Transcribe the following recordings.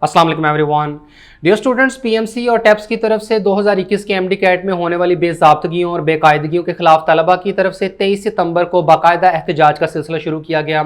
अस्सलाम वालेकुम everyone. Dear students, PMC और टैप्स की तरफ से 2021 के एमडी कैट में होने वाली बेज़ाब्तगियों और बेकायदगियों के खिलाफ तलबा की तरफ से 23 सितंबर को बाकायदा एहतजाज का सिलसिला शुरू किया गया।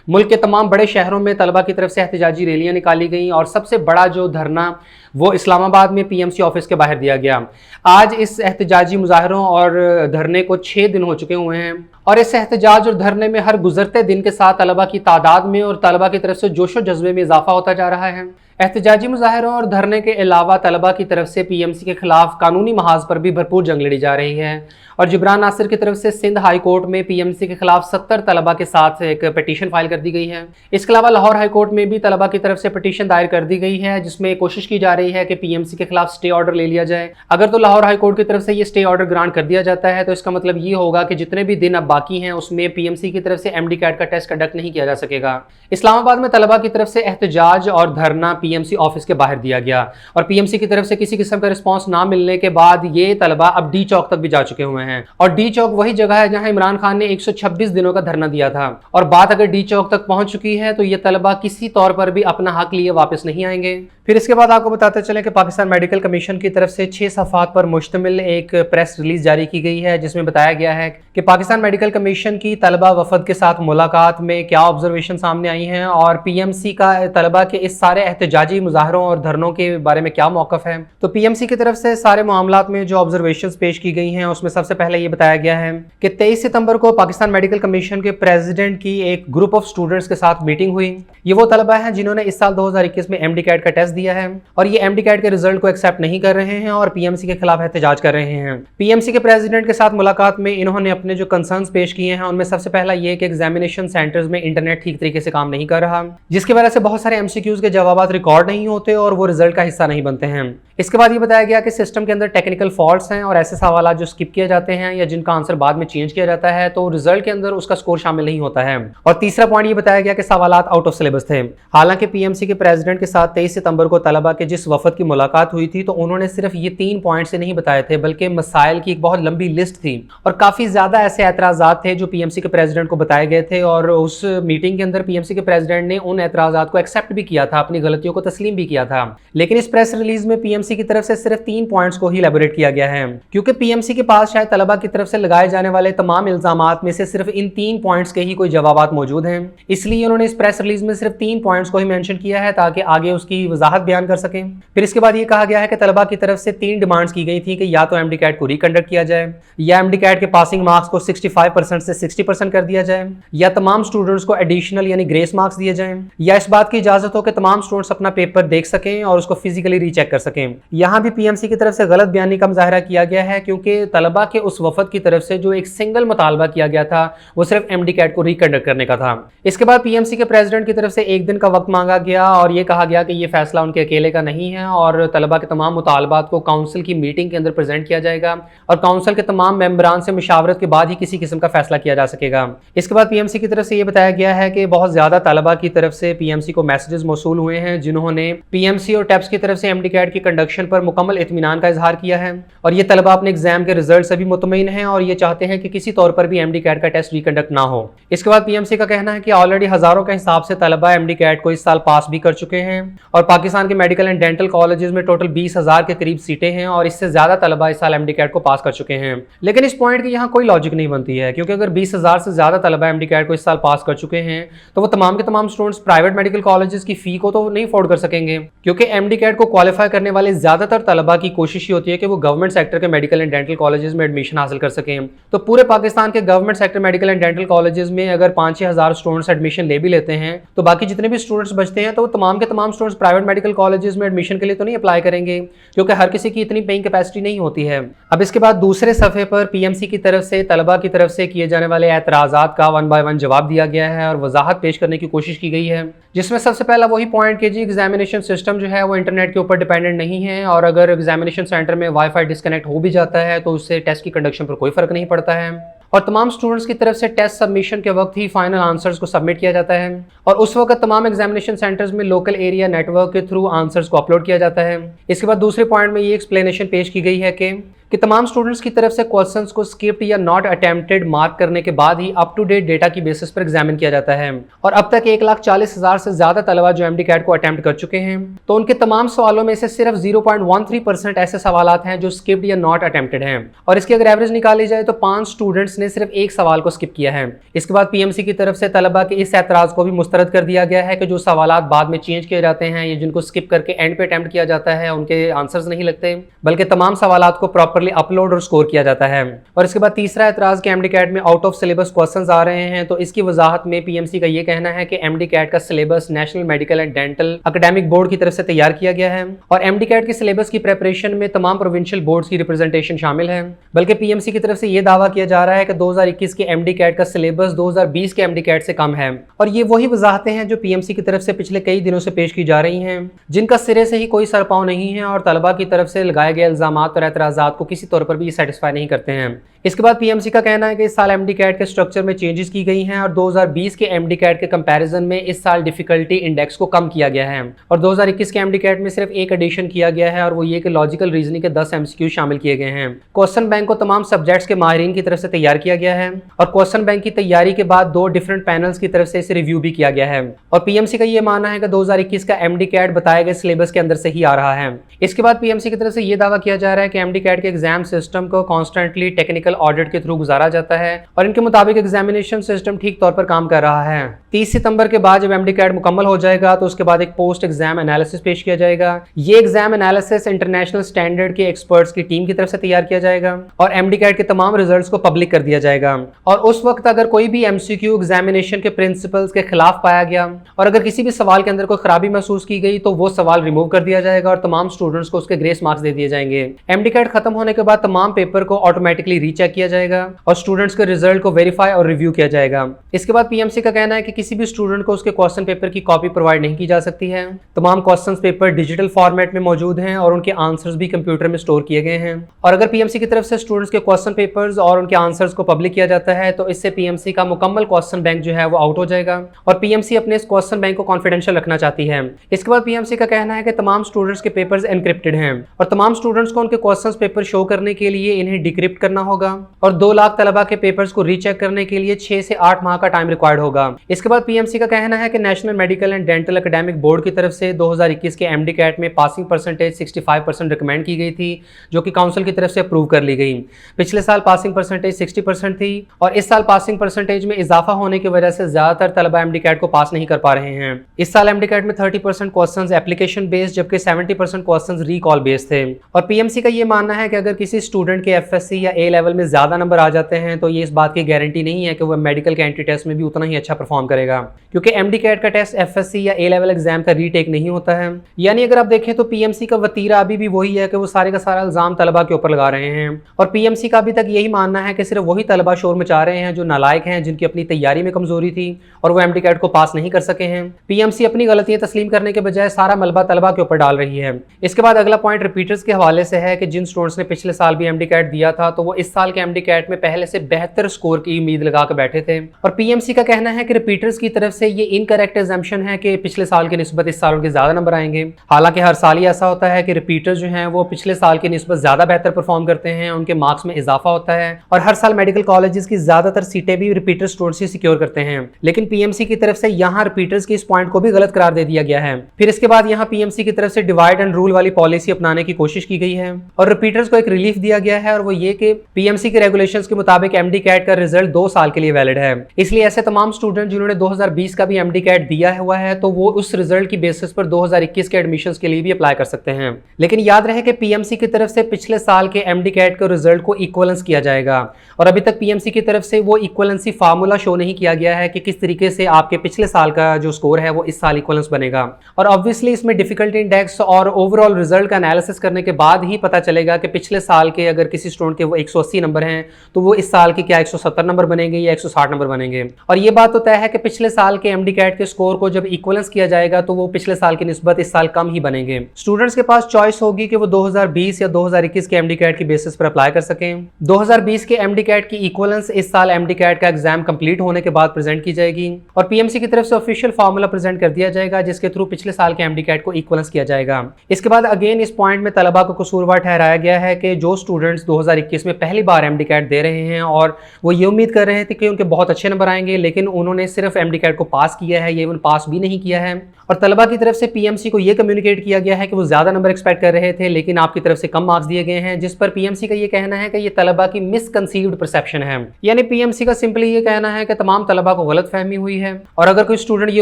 मुल्क के तमाम बड़े शहरों में तलबा की तरफ से एहतजाजी रैलियाँ निकाली गईं और सबसे बड़ा जो धरना वो इस्लामाबाद में पीएमसी ऑफिस के बाहर दिया गया। आज इस एहतजाजी मुजाहरों और धरने को 6 दिन हो चुके हुए हैं और इस एहतजाज और धरने में हर गुजरते दिन के साथ तलबा की तादाद में और तलबा की तरफ से जोशो जज्बे में इजाफा होता जा रहा है। एहतजाजी मुजाहरों और धरने के अलावा तलबा की तरफ से पीएमसी के खिलाफ कानूनी महाज पर भी भरपूर जंग लड़ी जा रही है और जिब्रान नासिर की तरफ से सिंध हाई कोर्ट में पीएमसी के खिलाफ 70 तलबा के साथ एक पिटीशन फाइल कर दी गई है। इसके अलावा लाहौर हाई कोर्ट में भी तलबा की तरफ से पिटीशन दायर कर दी गई है, जिसमें कोशिश की जा रही है कि पीएमसी के खिलाफ स्टे ऑर्डर ले लिया जाए। अगर तो लाहौर हाई कोर्ट की तरफ से ये स्टे ऑर्डर ग्रांट कर दिया जाता है तो इसका मतलब ये होगा कि जितने भी दिन अब बाकी हैं उसमें पीएमसी की तरफ से एमडी कैट का टेस्ट कंडक्ट नहीं किया जा सकेगा। इस्लामाबाद में तलबा की तरफ से एहतजाज और धरना पीएमसी ऑफिस के बाहर दिया गया और पीएमसी की तरफ से किसी किस्म का रिस्पांस ना मिलने के बाद ये तलबा अब डी चौक तक भी जा चुके हुए हैं और डी चौक वही जगह है जहां इमरान खान ने 126 दिनों का धरना दिया था और बात अगर डी चौक तक पहुंच चुकी है तो ये तलबा किसी तौर पर भी अपना हक लिए वापस नहीं आएंगे। फिर इसके बाद आपको बताते चलें कि पाकिस्तान मेडिकल कमीशन की तरफ से 6 सफ़ात पर मुश्तमिल एक प्रेस रिलीज जारी की गई है, जिसमें बताया गया है कि पाकिस्तान मेडिकल कमीशन की तलबा वफद के साथ मुलाकात में क्या ऑब्जर्वेशन सामने आई हैं और पीएमसी का तलबा के इस सारे एहतजाजी मुजाहरों और धरनों के बारे में क्या मौक़िफ़ है। तो पीएमसी की तरफ से सारे मामलात में जो ऑब्जर्वेशन पेश की गई हैं उसमें सबसे पहले ये बताया गया है कि 23 सितंबर को पाकिस्तान मेडिकल कमीशन के प्रेसिडेंट की एक ग्रुप ऑफ स्टूडेंट्स के साथ मीटिंग हुई। ये वो तलबा हैं जिन्होंने इस साल 2021 में एमडी कैट का टेस्ट दिया है और ये एमडी कैट के रिजल्ट को एक्सेप्ट नहीं कर रहे हैं और पीएमसी के खिलाफ एहतजाज कर रहे हैं। पीएमसी के प्रेसिडेंट के साथ मुलाकात में इन्होंने अपने जो कंसर्न्स पेश किए हैं उनमें सबसे पहला ये कि एग्जामिनेशन सेंटर्स में इंटरनेट ठीक तरीके से काम नहीं कर रहा, जिसकी वजह से बहुत सारे एमसीक्यूज के जवाब रिकॉर्ड नहीं होते और वो रिजल्ट का हिस्सा नहीं बनते हैं। इसके बाद ये बताया गया कि सिस्टम के अंदर टेक्निकल फॉल्ट्स हैं और ऐसे सवाल जो स्किप किए जाते हैं या जिनका आंसर बाद में चेंज किया जाता है तो रिजल्ट के अंदर उसका स्कोर शामिल नहीं होता है। और तीसरा पॉइंट ये बताया गया कि सवालात आउट ऑफ सिलेबस थे। हालांकि पीएमसी के प्रेसिडेंट के साथ 23 सितंबर को तलबा के जिस वफद की मुलाकात हुई थी तो उन्होंने सिर्फ ये 3 पॉइंट से नहीं बताए थे बल्कि मसाइल की एक बहुत लंबी लिस्ट थी और काफ़ी ज़्यादा ऐसे एतराज़ात थे जो पीएमसी के प्रेसिडेंट को बताए गए थे और उस मीटिंग के अंदर पीएमसी के प्रेसिडेंट ने उन एतराज़ात को एक्सेप्ट भी किया था, अपनी गलतियों को तस्लीम भी किया था। लेकिन इस प्रेस रिलीज में पीएमसी की तरफ से सिर्फ 3 पॉइंट्स को ही इलैबोरेट किया गया है, क्योंकि पीएमसी के पास शायद तलबा की तरफ से लगाए जाने वाले तमाम इल्जामात में से सिर्फ इन 3 पॉइंट्स के ही कोई जवाब मौजूद हैं। इसलिए उन्होंने इस प्रेस रिलीज में सिर्फ 3 पॉइंट्स को ही मेंशन किया है ताकि आगे उसकी वजाहत बयान कर सकें। फिर इसके बाद ये कहा गया है कि तलबा की तरफ से 3 डिमांड्स की गई थी कि या तो एमडी कैट को रिकंडक्ट किया जाए, या एमडी कैट के पासिंग मार्क्स को 65% से 60% कर दिया जाए, या तमाम स्टूडेंट्स को एडिशनल यानी ग्रेस मार्क्स दिए जाएं, या इस बात की इजाजत हो कि तमाम स्टूडेंट्स अपना पेपर देख सकें और उसको फिजिकली रीचेक कर सकें। यहाँ भी पीएमसी की तरफ से गलत बयानी का मुजाहरा किया गया है, क्योंकि तलबा के उस वफद की तरफ से जो एक सिंगल मुतालबा किया गया था वो सिर्फ एमडी कैट को रिकंडक्ट करने का था। इसके बाद पीएमसी के प्रेसिडेंट की तरफ से 1 दिन का वक्त मांगा गया और ये कहा गया कि ये फैसला उनके अकेले का नहीं है और तलबा के तमाम मुतालबात को काउंसिल की मीटिंग के अंदर प्रेजेंट किया जाएगा और काउंसिल के तमाम मेंबरान से मुशावरत के बाद ही किसी किस्म का फैसला किया जा सकेगा। इसके बाद पीएमसी की तरफ से ये बताया गया है कि बहुत ज्यादा तलबा की तरफ से पीएमसी को मैसेजेस मौसूल हुए हैं जिन्होंने पीएमसी और टैप्स की तरफ से एमडी कैट की कंडक्शन पर मुकम्मल इत्मीनान का इजहार किया है और ये तलबा अपने एग्जाम के रिजल्ट से भी मुतमईन हैं और ये चाहते हैं कि किसी तौर पर भी एमडी कैट का टेस्ट रिकंडक्ट ना हो। इसके बाद पीएमसी का कहना है कि ऑलरेडी हजारों के हिसाब से तलबा एमडी कैट को इस साल पास भी कर चुके हैं और पाकिस्तान के मेडिकल एंड डेंटल कॉलेजेस में टोटल 20,000 के करीब सीटें हैं और इससे ज्यादा तलबा इस साल एमडी कैट को पास कर चुके हैं। लेकिन इस पॉइंट की यहाँ कोई लॉजिक नहीं बनती है, क्योंकि अगर 20,000 से ज्यादा तलबा एमडी कैट को इस साल पास कर चुके हैं तो वो तमाम के तमाम स्टूडेंट्स प्राइवेट मेडिकल कॉलेजेस की फी को तो नहीं अफोर्ड कर सकेंगे, क्योंकि एमडी कैट को क्वालिफाई करने वाले ज्यादातर तलबा की कोशिश ही होती है कि वो गवर्नमेंट सेक्टर के मेडिकल एंड डेंटल कॉलेजेस में एडमिशन हासिल कर सकें। तो पूरे पाकिस्तान के government sector medical and dental colleges में अगर 5-6 हज़ार स्टूडेंट्स एडमिशन ले भी लेते हैं तो बाकी जितने भी स्टूडेंट्स बचते हैं तो वो तमाम के तमाम स्टूडेंट्स प्राइवेट मेडिकल कॉलेजेस में एडमिशन के लिए तो नहीं अप्लाई करेंगे, क्योंकि हर किसी की इतनी पेइंग कैपेसिटी नहीं होती है। अब इसके बाद दूसरे सफ़े पर पीएमसी की तरफ से तलबा की तरफ से किए जाने वाले एतराज़ात का 1 बाय 1 जवाब दिया गया है और वजाहत पेश करने की कोशिश की गई है, जिसमें सबसे पहला वही पॉइंट कि जी एग्जामिनेशन सिस्टम जो है वो इंटरनेट के ऊपर डिपेंडेंट नहीं है और अगर एग्जामिनेशन सेंटर में वाईफाई डिस्कनेक्ट हो भी जाता है तो उससे टेस्ट की कंडक्शन पर कोई फर्क नहीं पड़ता है और तमाम स्टूडेंट्स की तरफ से टेस्ट सबमिशन के वक्त ही फाइनल आंसर्स को सबमिट किया जाता है और उस वक्त तमाम एग्जामिनेशन सेंटर्स में लोकल एरिया नेटवर्क के थ्रू आंसर्स को अपलोड किया जाता है। इसके बाद दूसरे पॉइंट में ये एक्सप्लेनेशन पेश की गई है कि कि तमाम स्टूडेंट्स की तरफ से क्वेश्चंस को स्किप्ड या नॉट अटेम्प्टेड मार्क करने के बाद ही अप टू डेट डेटा की बेसिस पर एग्जामिन किया जाता है। और अब तक 1,40,000 से ज्यादा तलबा जो एमडी कैट को अटेम्प्ट कर चुके हैं, तो उनके तमाम सवालों में से सिर्फ 0.13% ऐसे सवाल हैं जो स्किप्ड या नॉट अटेम्प्टेड हैं। और इसकी अगर एवरेज निकाली जाए तो 5 स्टूडेंट्स ने सिर्फ एक सवाल को स्किप किया है। इसके बाद पीएमसी की तरफ से तलबा के इस एतराज को भी मुस्तरद कर दिया गया है कि जो सवाल बाद में चेंज किए जाते हैं या जिनको स्किप करके एंड पे अटेम्प्ट किया जाता है उनके आंसर्स नहीं लगते, बल्कि तमाम सवाल को प्रॉपर्ली अपलोड और स्कोर किया जाता है। और इसके बाद तीसरा एतराज कि एमडी कैट में आउट ऑफ सिलेबस क्वेश्चंस आ रहे हैं, तो इसकी वजाहत में पीएमसी का ये कहना है कि एमडी कैट का syllabus national medical and dental academic board की तरफ से तैयार किया गया है और एमडी कैट के सिलेबस की प्रेपरेशन में तमाम प्रोविंशियल बोर्ड्स की रिप्रेजेंटेशन शामिल है। बल्कि पीएमसी की तरफ से यह दावा किया जा रहा है कि 2021 के एमडी कैट का सिलेबस 2020 के एमडी कैट से कम है। और ये वही वजाहतें हैं जो पीएमसी की तरफ से पिछले कई दिनों से पेश की जा रही हैं, जिनका सिरे से ही कोई सरपाव नहीं है और तलबा की तरफ से लगाए गए इल्जामात और एतराज़ात को किसी तौर पर भी सेटिस्फाई नहीं करते हैं। इसके बाद पीएमसी का कहना है कि इस साल एमडी कैट के स्ट्रक्चर में चेंजेस की गई हैं और 2020 के एमडी कैट के कंपैरिजन में इस साल डिफिकल्टी इंडेक्स को कम किया गया है। और 2021 के एमडी कैट में सिर्फ एक एडिशन किया गया है और वो ये कि लॉजिकल रीजनिंग के 10 एमसीक्यू शामिल किए गए हैं। क्वेश्चन बैंक को तमाम सब्जेक्ट्स के माहिरीन की तरफ से तैयार किया गया है और क्वेश्चन बैंक की तैयारी के बाद 2 डिफरेंट पैनल्स की तरफ से इसे रिव्यू भी किया गया है। और पीएमसी का ये मानना है कि 2021 का एमडी कैट बताए गए सिलेबस के अंदर से ही आ रहा है। इसके बाद पीएमसी की तरफ से यह दावा किया जा रहा है कि एमडी कैट के एग्जाम सिस्टम को कॉन्स्टेंटली टेक्निकल ऑडिट के थ्रू गुजारा जाता है और इनके मुताबिक एग्जामिनेशन सिस्टम ठीक तौर पर काम कर रहा है। 30 सितंबर के बाद जब एमडी कैट मुकम्मल हो जाएगा तो उसके बाद एक पोस्ट एग्जाम एनालिसिस पेश किया जाएगा। ये एग्जाम एनालिसिस इंटरनेशनल स्टैंडर्ड के एक्सपर्ट्स की टीम की तरफ से तैयार किया जाएगा और एमडी कैट के तमाम रिजल्ट्स को पब्लिक कर दिया जाएगा। और उस वक्त अगर कोई भी एमसीक्यू एग्जामिनेशन के प्रिंसिपल्स के खिलाफ पाया गया और अगर किसी भी सवाल के अंदर कोई खराबी महसूस की गई तो वो सवाल रिमूव कर दिया जाएगा और तमाम स्टूडेंट्स को उसके ग्रेस मार्क्स दे दिए जाएंगे। एमडी कैट खत्म होने के बाद तमाम पेपर को ऑटोमेटिकली रीचेक किया जाएगा और स्टूडेंट्स के रिजल्ट को वेरीफाई और रिव्यू किया जाएगा। इसके बाद पीएमसी का कहना है कि किसी भी स्टूडेंट को उसके क्वेश्चन पेपर की कॉपी प्रोवाइड नहीं की जा सकती है। तमाम क्वेश्चन पेपर डिजिटल फॉर्मेट में मौजूद हैं और उनके आंसर्स भी कंप्यूटर में स्टोर किए गए हैं। और अगर पीएमसी की तरफ से स्टूडेंट्स के क्वेश्चन पेपर्स और उनके आंसर्स को पब्लिक किया जाता है तो इससे पीएमसी का मुकम्मल क्वेश्चन बैंक जो है वो आउट हो जाएगा और पीएमसी अपने इस क्वेश्चन बैंक को कॉन्फिडेंशियल रखना चाहती है। इसके बाद पीएमसी का कहना है कि तमाम स्टूडेंट्स के पेपर्स एनक्रिप्टेड हैं और तमाम स्टूडेंट्स को उनके क्वेश्चन पेपर शो करने के लिए इन्हें डिक्रिप्ट करना होगा और 2 लाख तलबा के पेपर्स को रीचेक करने के लिए 6 से 8 माह का टाइम रिक्वायर्ड होगा। इसके बाद पीएमसी का कहना है कि national medical and dental academic board की तरफ से 2021 के एमडी कैट में पासिंग परसेंटेज 65% रिकमेंड की गई थी, जो कि काउंसिल की तरफ से अप्रूव कर ली गई। पिछले साल पासिंग परसेंटेज 60% थी और इस साल पासिंग परसेंटेज में इजाफा होने की वजह से ज्यादातर तलबा एमडी कैट को पास नहीं कर पा रहे हैं। इस साल एमडी कैट में 30% क्वेश्चंस एप्लीकेशन बेस्ड जबकि 70% क्वेश्चंस रिकॉल बेस्ड थे। और पीएमसी का ये मानना है कि अगर किसी स्टूडेंट के एफएससी या ए लेवल में ज्यादा नंबर आ जाते हैं तो ये इस बात की गारंटी नहीं है कि वह मेडिकल के एंट्री टेस्ट में भी उतना ही अच्छा परफॉर्म करेगा, क्योंकि एमडी कैट का टेस्ट एफएससी या ए लेवल एग्जाम का रीटेक नहीं होता है। यानी अगर आप देखें तो पीएमसी का वतीरा अभी भी वही है कि वो सारे का सारा इल्जाम तलबा के ऊपर लगा रहे हैं और पीएमसी का अभी तक यही मानना है कि सिर्फ वही तलबा शोर मचा रहे हैं जो नालायक हैं, जिनकी अपनी तैयारी में कमजोरी थी और वो एमडी कैट को पास नहीं कर सके हैं। पीएमसी अपनी गलतियां तस्लीम करने के बजाय सारा मलबा तलबा के ऊपर डाल रही है। इसके बाद अगला पॉइंट रिपीटर्स के हवाले से है कि जिन स्टूडेंट्स ने पिछले साल भी एमडी कैट दिया था तो वो इस साल के एमडी कैट में पहले से बेहतर स्कोर की उम्मीद लगा कर बैठे थे। और पीएमसी का कहना है कि रिपीटर्स की तरफ से ये इनकरेक्ट एजम्पशन है कि पिछले साल की निस्बत इस साल उनके ज्यादा नंबर आएंगे। हालांकि हर साल ही ऐसा होता है कि रिपीटर्स जो हैं वो पिछले साल की निस्बत ज्यादा बेहतर परफॉर्म करते हैं, उनके मार्क्स में इजाफा होता है और हर साल मेडिकल कॉलेजेस की ज्यादातर सीटें भी रिपीटर स्टूडेंट्स ही सिक्योर करते हैं। लेकिन पीएमसी की तरफ से यहाँ रिपीटर्स के इस पॉइंट को भी गलत करार दे दिया गया है। फिर इसके बाद यहाँ पीएमसी की तरफ से डिवाइड एंड रूल वाली पॉलिसी अपनाने की कोशिश की गई है और रिपीटर्स को एक रिलीफ दिया गया है और वो ये कि पीएमसी के रेगुलेशंस के मुताबिक एमडी कैट का रिजल्ट 2 साल के लिए वैलिड है। इसलिए ऐसे तमाम स्टूडेंट जिन्होंने 2020 का भी एमडी कैट दिया हुआ है तो वो उस रिजल्ट की बेसिस पर 2021 के एडमिशंस के लिए भी अप्लाई कर सकते हैं। लेकिन याद रहे कि पीएमसी की तरफ से पिछले साल के एमडी कैट के रिजल्ट को इक्वलेंस किया जाएगा और अभी तक पीएमसी की तरफ से वो इक्वलेंसी फार्मूला शो नहीं किया गया है कि किस तरीके से आपके पिछले साल का जो स्कोर है वो इस साल इक्वलेंस बनेगा। और ऑब्वियसली इसमें डिफिकल्टी इंडेक्स और ओवरऑल रिजल्ट का एनालिसिस करने के बाद ही पता चलेगा कि पिछले साल के अगर किसी स्टूडेंट के वो 180 नंबर हैं तो वो इस साल के क्या 170 नंबर बनेंगे या 160 नंबर बनेंगे। और ये बात तो तय है कि पिछले साल के एमडी कैट के स्कोर को जब इक्वलेंस किया जाएगा तो वो पिछले साल की निस्बत इस साल कम ही बनेंगे। स्टूडेंट्स के पास चॉइस होगी कि वो 2020 या 2021 के एमडी कैट की बेसिस पर अप्लाई कर सकें। 2020 के एमडी कैट की इक्वलेंस इस साल एमडी कैट का एग्जाम कंप्लीट होने के बाद प्रेजेंट की जाएगी और पीएमसी की तरफ से ऑफिशियल फार्मूला प्रेजेंट कर दिया जाएगा जिसके थ्रू पिछले साल के एमडी कैट को इक्वलेंस किया जाएगा। इसके बाद अगेन इस पॉइंट में तलबा को कसूरवार ठहराया गया है कि जो स्टूडेंट्स 2021 में पहली बार एमडी कैट दे रहे हैं और वो ये उम्मीद कर रहे थे कि उनके बहुत अच्छे नंबर आएंगे, लेकिन उन्होंने सिर्फ एमडी कैट को पास किया है, ये इवन पास भी नहीं किया है। और तलबा की तरफ से पीएमसी को ये कम्युनिकेट किया गया है कि वो ज़्यादा नंबर एक्सपेक्ट कर रहे थे, लेकिन आपकी तरफ से कम मार्क्स दिए गए हैं, जिस पर पीएमसी का ये कहना है कि ये तलबा की मिसकंसीव्ड परसेप्शन है। यानी पीएमसी का सिंपली ये कहना है कि तमाम तलबा को गलतफहमी हुई है, और अगर कोई स्टूडेंट ये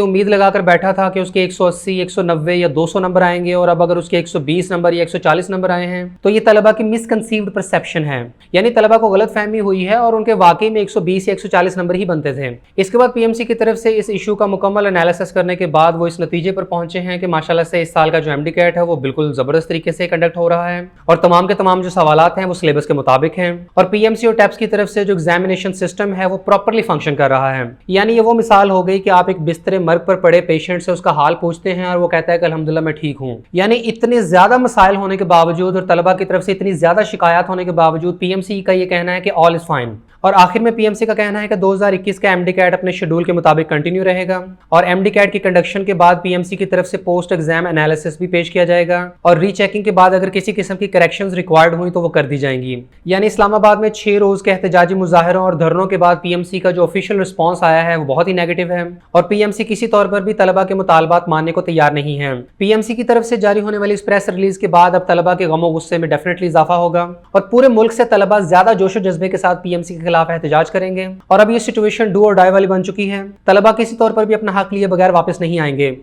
उम्मीद लगाकर बैठा था कि उसके 180, 190 या 200 नंबर आएंगे और अब अगर उसके 120 नंबर या 140 नंबर आए हैं तो ये तलबा की मिसकंसीव्ड परसेप्शन है। यानी तलबा को गलतफहमी हुई है और उनके वाकई में 120 या 140 नंबर ही बनते थे। इसके बाद पीएमसी की तरफ से इस इशू का मुकम्मल एनालिसिस करने के बाद वो इस नतीजे पर पहुंचे हैं कि माशाल्लाह से इस साल का जो एमडी कैट है वो बिल्कुल जबरदस्त तरीके से कंडक्ट हो रहा है और तमाम के तमाम जो सवालात हैं वो सिलेबस के मुताबिक हैं, और पीएमसी और टैप्स की तरफ से जो एग्जामिनेशन सिस्टम है वो प्रॉपरली फंक्शन कर रहा है। यानी ये वो मिसाल हो गई कि आप एक बिस्तरे मर्ग पर पड़े पेशेंट से उसका हाल पूछते हैं और वो कहता है कि अल्हम्दुलिल्लाह मैं ठीक हूँ। यानी इतने ज्यादा मसाइल होने के बावजूद और तलबा की तरफ से इतनी ज्यादा शिकायत होने के बावजूद पीएमसी का ये कहना है कि ऑल इज फाइन। और आखिर में पीएमसी का कहना है कि 2021 का एमडी कैट अपने शेड्यूल के मुताबिक कंटिन्यू रहेगा, और एमडी कैट की कंडक्शन के बाद पीएमसी की तरफ से पोस्ट एग्जाम एनालिसिस भी पेश किया जाएगा, और रीचेकिंग के बाद अगर किसी किस्म की करेक्शंस रिक्वायर्ड हुई तो वो कर दी जाएंगी। यानी इस्लामाबाद में 6 रोज के एहतजाजी मुजाहरों और धरनों के बाद पीएमसी का जो ऑफिशियल रिस्पॉन्स आया है वो बहुत ही नेगेटिव है, और पीएमसी किसी तौर पर भी तलबा के मुतालबात मानने को तैयार नहीं है। पीएमसी की तरफ से जारी होने वाली इस प्रेस रिलीज के बाद अब तलबा के गमो गुस्से में डेफिनेटली इजाफा होगा, और पूरे मुल्क से तलबा ज्यादा जोशो जज्बे के साथ पीएमसी के खिलाफ एहतजाज करेंगे। और अब ये सिचुएशन डू और डाई वाली बन चुकी है। तलबा किसी तौर पर भी अपना हक लिए बगैर वापस नहीं आएंगे।